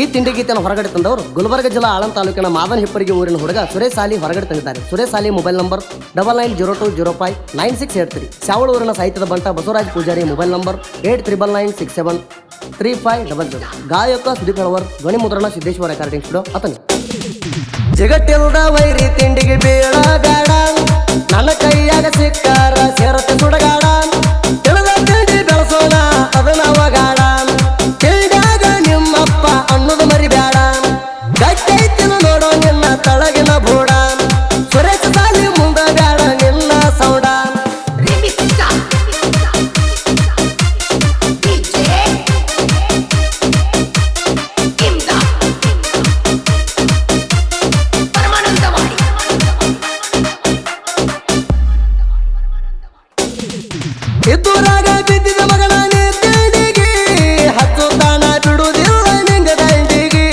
ಈ ತಿಂಡಿ ಗೀತೆಯನ್ನು ಹೊರಗಡೆ ತಂದವರು ಗುಲ್ಬರ್ಗ ಜಿಲ್ಲಾ ಆಳಂದ ತಾಲೂಕಿನ ಮಾದನ್ ಹಿಪ್ಪರಿಗೆ ಊರಿನ ಹುಡುಗ ಸುರೇಶ್ ಸಾಲಿ ಹೊರಗಡೆ ತಂದಿದ್ದಾರೆ. ಸುರೇಶ್ ಸಾಲಿ ಮೊಬೈಲ್ ನಂಬರ್ 9902059683. ಶಾವಳ ಊರಿನ ಸಾಹಿತ್ಯದ ಬಂಟ ಬಸವರಾಜ್ ಪೂಜಾರಿ ಮೊಬೈಲ್ ನಂಬರ್ 8399673500. ಗಾಯಕ ಸುದೀಪ್ ಹೆಳವರ್, ಧ್ವನಿ ಮುದ್ರಣ ಸಿದ್ದೇಶ್ವರ ರೆಕಾರ್ಡಿಂಗ್ ಸ್ಟುಡಿಯೋ ಅತನಿ. ಜಗತ್ತಿಲ್ದ ವೈರಿ ತಿಂಡಿಗೆ ಬೀಳಗಾಡ, ನನ್ನ ಕೈಯಾಗ ಸಿಕ್ಕಾರ ಸೇರತ್ತೆ ಸುಡಗಾಡ. ತಿಳಿದ ತಿಂಡಿ ಬೆಳಸೋಣ ಅದು ನಾವಗಾಡ, ತಿಂಡ್ಯಾಗ ನಿಮ್ಮಪ್ಪ ಅನ್ನೋದು ಮರಿಬ್ಯಾಡ. ಗಟ್ಟೈತಿನ ನೋಡೋ ನಿನ್ನ ತಳಗಿನ ಬೂಡ, ಸುರೇಶ ಸಾಲಿ ಮುಂದ ಬ್ಯಾಡ ನಿನ್ನ ಸೌಡ. ಇದ್ದೂರಾಗ ಬಿದ್ದಿದ ಮಗನ ನೀ ತಿಂಡಿಗೆ, ಹತ್ತು ತಾಣ ಬಿಡುವುದಿಲ್ಲ ನಿಂಗ ದಂಡಿಗೆ.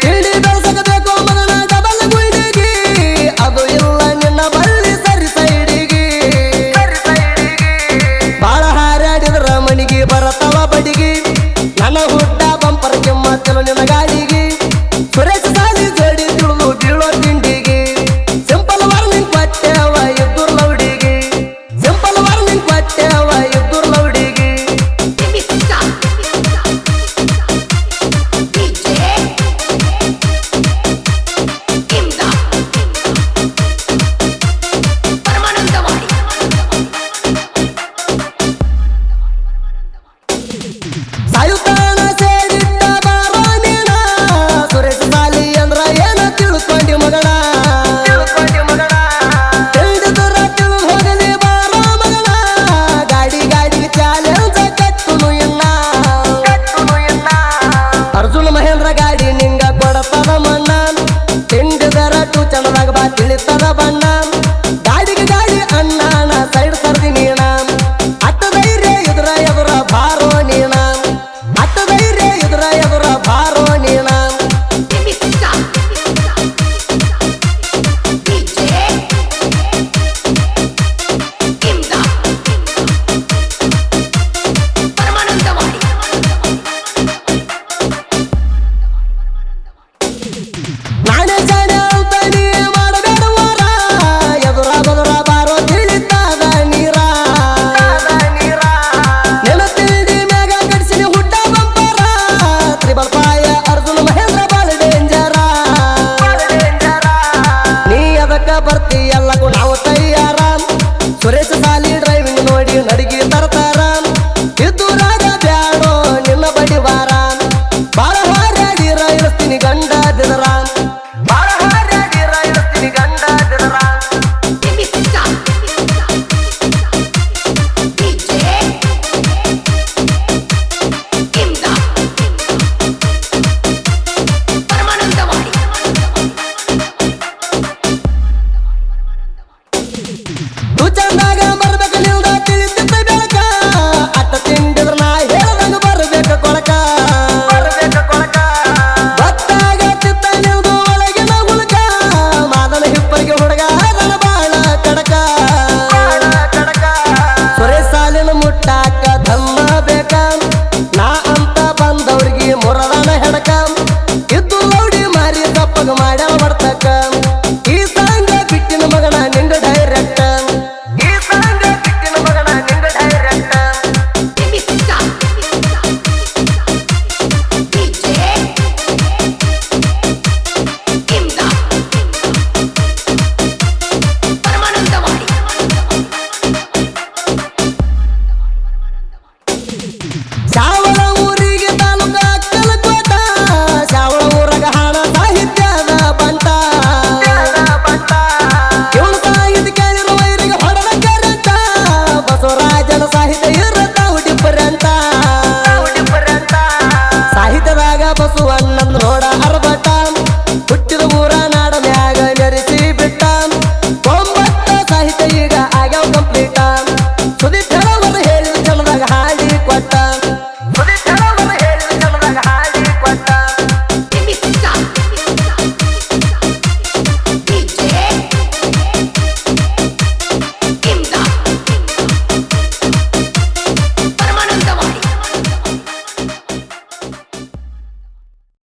ತಿಂಡಿ ಬೆಳಸಕಬೇಕು ಮಗನ ಡಬಲ್ ಗುಂಡಿಗೆ, ಅದು ಇಲ್ಲ ನಿನ್ನ ಬಳ್ಳಿ ಸರಿ ಸೈಡಿಗೆ. ಬಾಳ ಹಾರಾಡಿದ್ರ ಮಣಿಗೆ ಬರತವ ಬಡಿಗೆ, ನನ್ನ ಹುಟ್ಟ ಬಂಪರ್ ಕೆಮ್ಮತ್ತಲು ನಿನ್ನ ಗಾಡಿ.